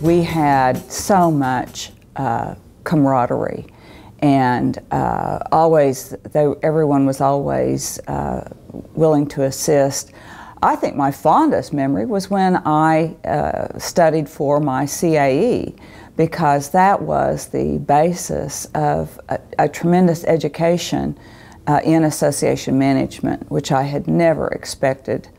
we had so much camaraderie, and everyone was always willing to assist. I think my fondest memory was when I studied for my CAE, because that was the basis of a tremendous education in association management, which I had never expected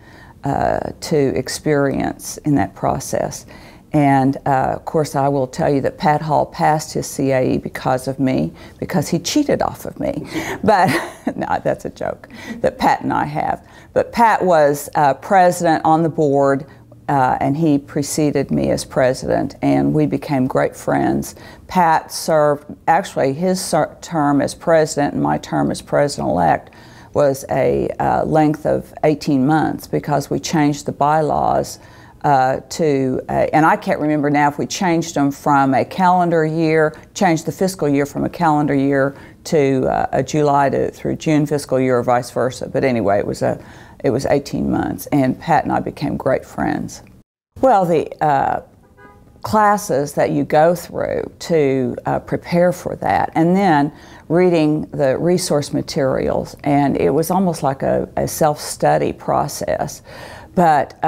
to experience in that process. And of course, I will tell you that Pat Hall passed his CAE because of me, because he cheated off of me. But no, that's a joke that Pat and I have. But Pat was president on the board, and he preceded me as president, and we became great friends. Pat served, actually his term as president and my term as president-elect was a length of 18 months, because we changed the bylaws and I can't remember now if we changed them from a calendar year, changed the fiscal year from a calendar year to a July through June fiscal year, or vice versa. But anyway, it was 18 months, and Pat and I became great friends. Well, the classes that you go through to prepare for that, and then reading the resource materials, and it was almost like a self-study process. But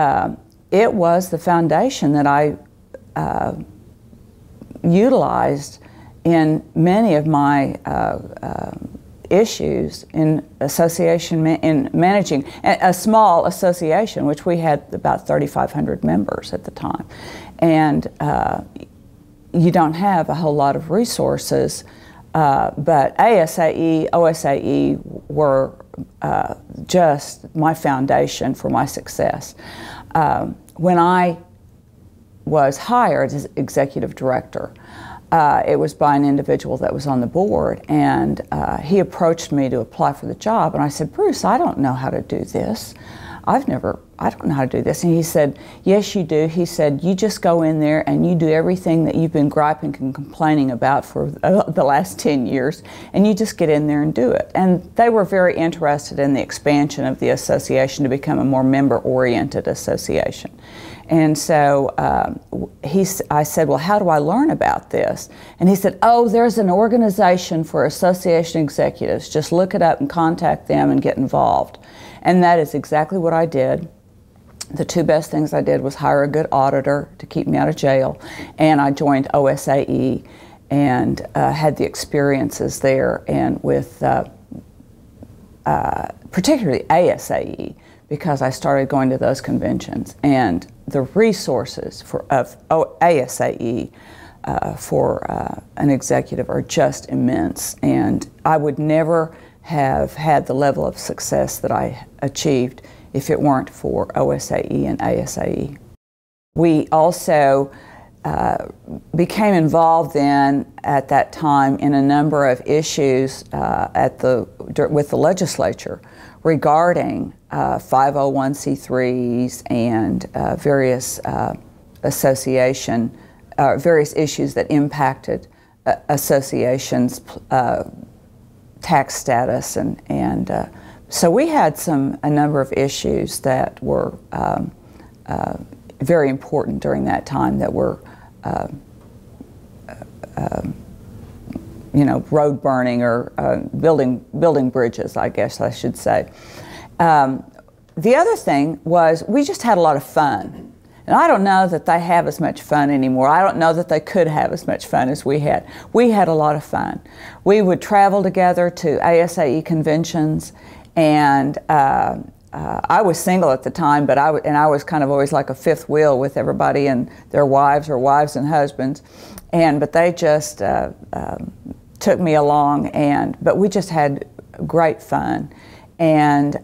it was the foundation that I utilized in many of my issues in association, in managing a small association, which we had about 3,500 members at the time. And you don't have a whole lot of resources, but ASAE, OSAE were just my foundation for my success. When I was hired as executive director, it was by an individual that was on the board, and he approached me to apply for the job, and I said, "Bruce, I don't know how to do this. I don't know how to do this." And he said, "Yes, you do." He said, "You just go in there and you do everything that you've been griping and complaining about for the last 10 years, and you just get in there and do it." And they were very interested in the expansion of the association to become a more member-oriented association. And so I said, "Well, how do I learn about this?" And he said, "Oh, there's an organization for association executives. Just look it up and contact them and get involved." And that is exactly what I did. The two best things I did was hire a good auditor to keep me out of jail, and I joined OSAE and had the experiences there, and with particularly ASAE, because I started going to those conventions, and the resources of ASAE for an executive are just immense, and I would never have had the level of success that I achieved if it weren't for OSAE and ASAE. We also became involved then at that time in a number of issues with the legislature regarding 501c3s and various various issues that impacted associations' tax status, and so we had a number of issues that were very important during that time, that were you know, road burning or building bridges, I guess I should say. The other thing was we just had a lot of fun. And I don't know that they have as much fun anymore. I don't know that they could have as much fun as we had. We had a lot of fun. We would travel together to ASAE conventions, and I was single at the time, but I was kind of always like a fifth wheel with everybody and their wives, or wives and husbands, but they just took me along, but we just had great fun. And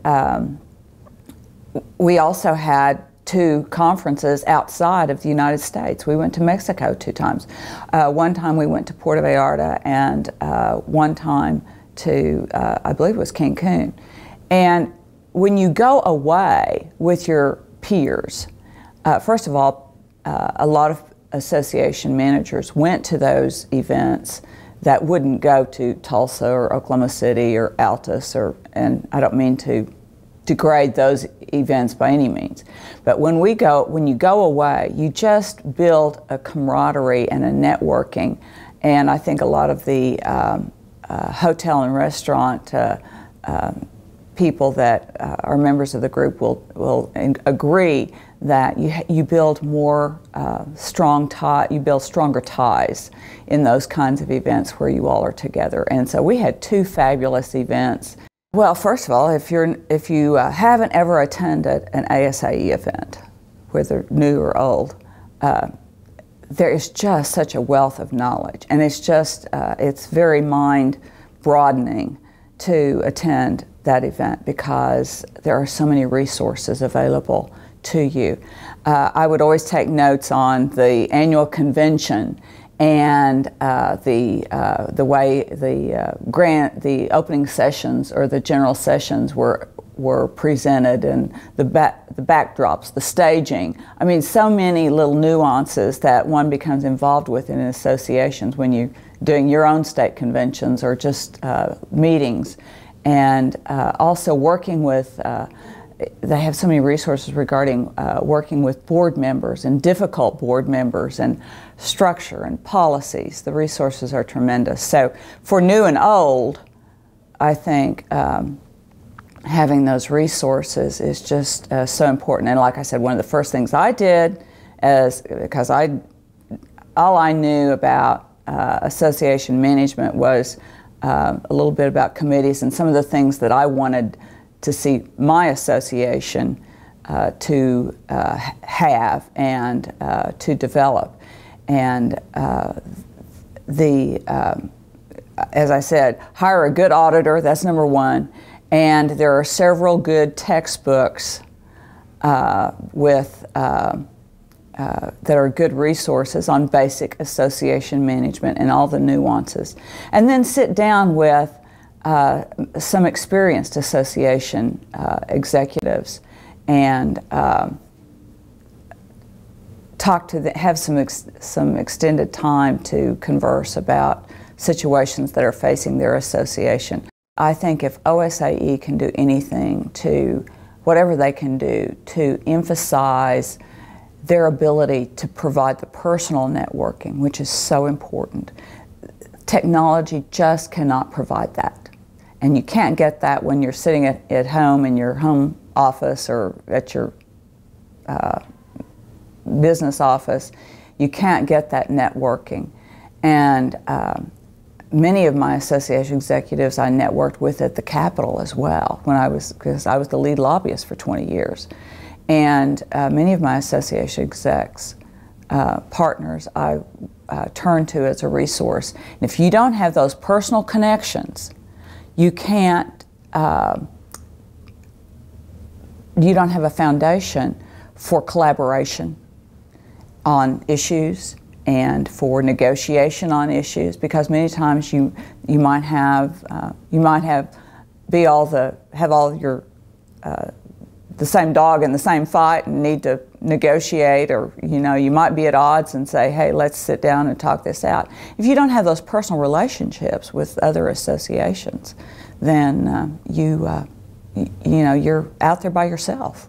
we also had 2 conferences outside of the United States. We went to Mexico 2 times. One time we went to Puerto Vallarta, and one time to, I believe it was Cancun. And when you go away with your peers, first of all, a lot of association managers went to those events that wouldn't go to Tulsa or Oklahoma City or Altus, and I don't mean to degrade those events by any means. But when you go away, you just build a camaraderie and a networking. And I think a lot of the hotel and restaurant people that are members of the group will agree that you build more you build stronger ties in those kinds of events where you all are together. And so we had 2 fabulous events. Well, first of all, if you haven't ever attended an OSAE event, whether new or old, there is just such a wealth of knowledge, and it's very mind-broadening to attend that event because there are so many resources available to you. I would always take notes on the annual convention and the way the opening sessions or the general sessions were presented, and the backdrops, the staging. I mean, so many little nuances that one becomes involved with in associations when you're doing your own state conventions or just meetings. And also working with, they have so many resources regarding working with board members and difficult board members and structure and policies. The resources are tremendous. So for new and old, I think having those resources is just so important. And like I said, one of the first things I did, because all I knew about association management was a little bit about committees and some of the things that I wanted to see my association to have and to develop. And as I said, hire a good auditor, that's number one. And there are several good textbooks that are good resources on basic association management and all the nuances. And then sit down with some experienced association executives and have some extended time to converse about situations that are facing their association. I think if OSAE can do anything whatever they can do to emphasize their ability to provide the personal networking, which is so important. Technology just cannot provide that. And you can't get that when you're sitting at home in your home office or at your business office. You can't get that networking. And many of my association executives I networked with at the Capitol as well, because I was the lead lobbyist for 20 years. And many of my association execs, partners, I turn to as a resource. And if you don't have those personal connections, you can't, you don't have a foundation for collaboration on issues and for negotiation on issues, because many times you might have the same dog in the same fight and need to negotiate, or you might be at odds and say, hey, let's sit down and talk this out. If you don't have those personal relationships with other associations, then you're out there by yourself.